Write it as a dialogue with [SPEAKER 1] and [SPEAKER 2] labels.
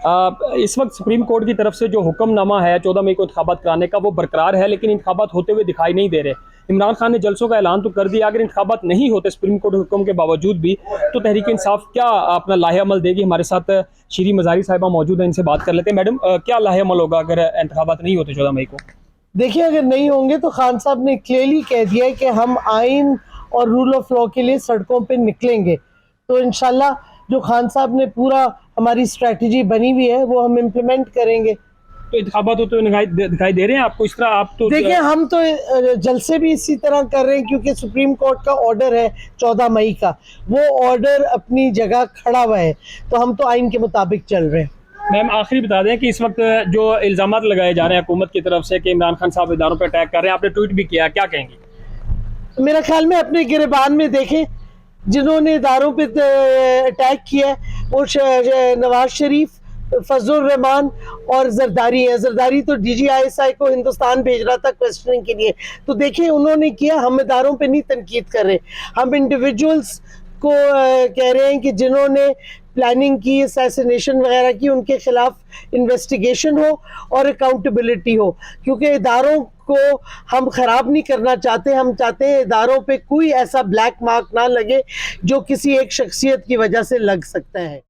[SPEAKER 1] इस वक्त supreme court की तरफ से जो हुक्मनामा है 14 मई को इंतखाबात कराने का वो बरकरार है, लेकिन इंतखाबात होते हुए दिखाई नहीं दे रहे। इमरान खान ने जलसों का ऐलान तो कर दिया, अगर इंतखाबात नहीं होते सुप्रीम कोर्ट हुक्म के बावजूद भी तो तहरीक इंसाफ क्या अपना लाहे-अमल देगी। हमारे साथ श्री मज़ारी साहिबा मौजूद हैं, इनसे बात कर लेते हैं। मैडम, क्या लाहे-अमल होगा अगर इंतखाबात नहीं होते 14 मई को?
[SPEAKER 2] देखिए, अगर नहीं होंगे तो खान साहब ने क्लियरली कह दिया है कि हम आइन और रूल ऑफ लॉ के लिए सड़कों पे निकलेंगे। तो इंशाल्लाह जो खान साहब ने पूरा हमारी स्ट्रेटजी बनी हुई है वो हम इम्प्लीमेंट करेंगे।
[SPEAKER 1] तो इंतखाबात होते हुए दिखाई दे रहे हैं आपको इस तरह? आप तो
[SPEAKER 2] देखिए, हम तो जलसे भी इसी तरह कर रहे हैं क्योंकि सुप्रीम कोर्ट का ऑर्डर है 14 मई का, वो ऑर्डर अपनी जगह खड़ा हुआ है, तो हम तो आइन के मुताबिक चल रहे हैं।
[SPEAKER 1] मैम, आखिरी बता दें कि इस वक्त जो इल्ज़ामात लगाए जा रहे हैं हुकूमत की तरफ से कि इमरान खान साहब इदारों पर अटैक कर रहे हैं, आपने ट्वीट भी किया, क्या कहेंगी?
[SPEAKER 2] मेरा ख्याल में अपने गिरबान में देखें, जिन्होंने इदारों पे अटैक किया है वो नवाज शरीफ, फजलुर रहमान और जरदारी है। जरदारी तो DGISI को हिंदुस्तान भेज रहा था क्वेश्चनिंग के लिए, तो देखिए उन्होंने किया। हम इदारों पे नहीं तनकीद कर रहे, हम इंडिविजुअल्स को कह रहे हैं कि जिन्होंने प्लानिंग की, असैसिनेशन वगैरह की, उनके खिलाफ इन्वेस्टिगेशन हो और अकाउंटेबिलिटी हो, क्योंकि इदारों को हम ख़राब नहीं करना चाहते। हम चाहते हैं इदारों पे कोई ऐसा ब्लैक मार्क ना लगे जो किसी एक शख्सियत की वजह से लग सकता है।